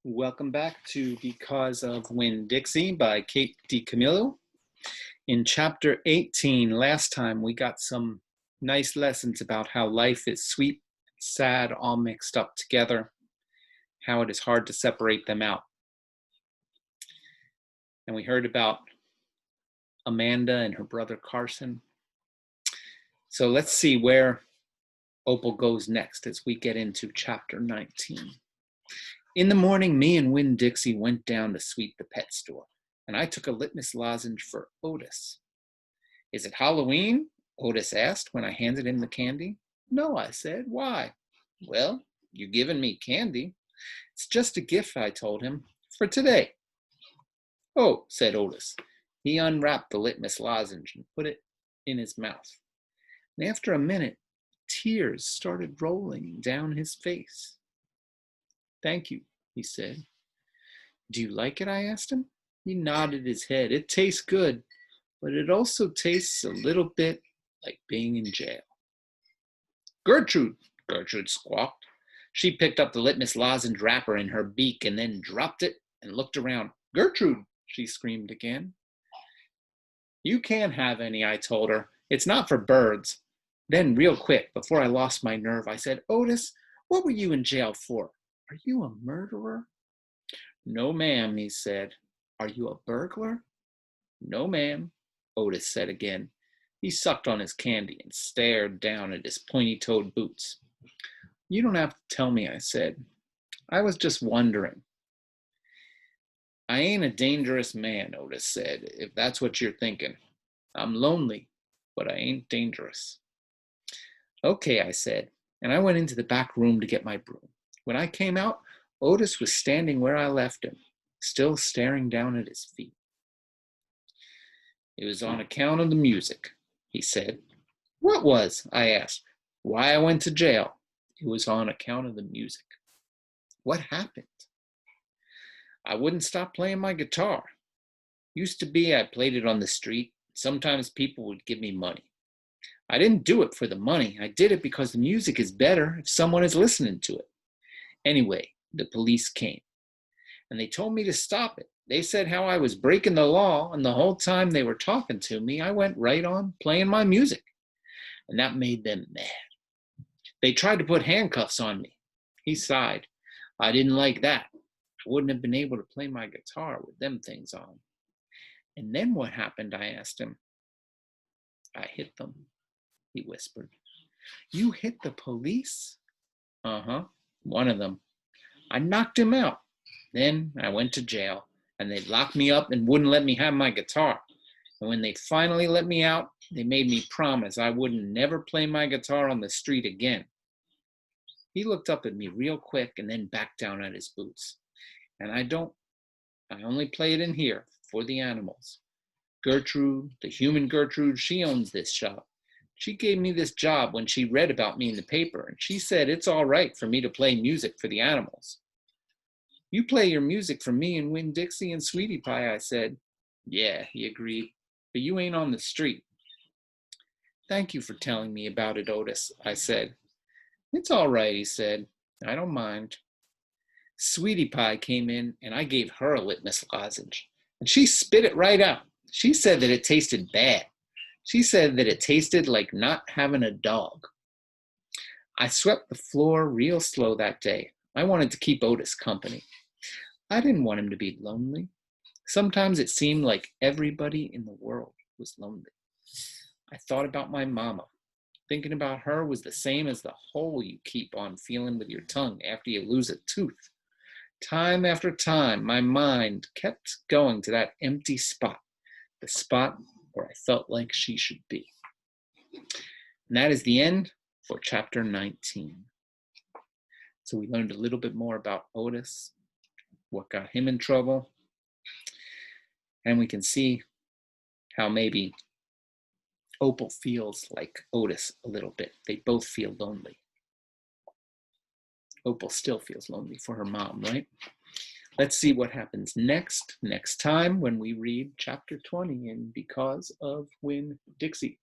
Welcome back to Because of Winn-Dixie by Kate DiCamillo. In chapter 18, last time we got some nice lessons about how life is sweet and sad all mixed up together, how it is hard to separate them out. And we heard about Amanda and her brother Carson. So let's see where Opal goes next as we get into chapter 19. In the morning, me and Winn-Dixie went down to sweep the pet store, and I took a litmus lozenge for Otis. Is it Halloween? Otis asked when I handed him the candy. No, I said. Why? Well, you're giving me candy. It's just a gift, I told him, for today. Oh, said Otis. He unwrapped the litmus lozenge and put it in his mouth. And after a minute, tears started rolling down his face. Thank you, he said. Do you like it? I asked him. He nodded his head. It tastes good, but it also tastes a little bit like being in jail. Gertrude squawked. She picked up the litmus lozenge wrapper in her beak and then dropped it and looked around. Gertrude, she screamed again. You can't have any, I told her. It's not for birds. Then, real quick, before I lost my nerve, I said, Otis, what were you in jail for? Are you a murderer? No, ma'am, he said. Are you a burglar? No, ma'am, Otis said again. He sucked on his candy and stared down at his pointy-toed boots. You don't have to tell me, I said. I was just wondering. I ain't a dangerous man, Otis said, if that's what you're thinking. I'm lonely, but I ain't dangerous. Okay, I said, and I went into the back room to get my broom. When I came out, Otis was standing where I left him, still staring down at his feet. It was on account of the music, he said. What was? I asked. Why I went to jail. It was on account of the music. What happened? I wouldn't stop playing my guitar. Used to be I played it on the street. Sometimes people would give me money. I didn't do it for the money. I did it because the music is better if someone is listening to it. Anyway, the police came, and they told me to stop it. They said how I was breaking the law, and the whole time they were talking to me, I went right on playing my music, and that made them mad. They tried to put handcuffs on me. He sighed. I didn't like that. I wouldn't have been able to play my guitar with them things on. And then what happened? I asked him. I hit them, he whispered. You hit the police? Uh-huh. One of them. I knocked him out. Then I went to jail, and they locked me up and wouldn't let me have my guitar. And when they finally let me out, they made me promise I wouldn't never play my guitar on the street again. He looked up at me real quick and then back down at his boots. And I only play it in here for the animals. Gertrude, the human Gertrude, she owns this shop. She gave me this job when she read about me in the paper, and she said it's all right for me to play music for the animals. You play your music for me and Winn-Dixie and Sweetie Pie, I said. Yeah, he agreed, but you ain't on the street. Thank you for telling me about it, Otis, I said. It's all right, he said. I don't mind. Sweetie Pie came in, and I gave her a litmus lozenge, and she spit it right out. She said that it tasted bad. She said that it tasted like not having a dog. I swept the floor real slow that day. I wanted to keep Otis company. I didn't want him to be lonely. Sometimes it seemed like everybody in the world was lonely. I thought about my mama. Thinking about her was the same as the hole you keep on feeling with your tongue after you lose a tooth. Time after time, my mind kept going to that empty spot, the spot where I felt like she should be. And that is the end for chapter 19. So we learned a little bit more about Otis, what got him in trouble, and we can see how maybe Opal feels like Otis a little bit. They both feel lonely. Opal still feels lonely for her mom, right? Let's see what happens next time when we read chapter 20 in Because of Winn-Dixie.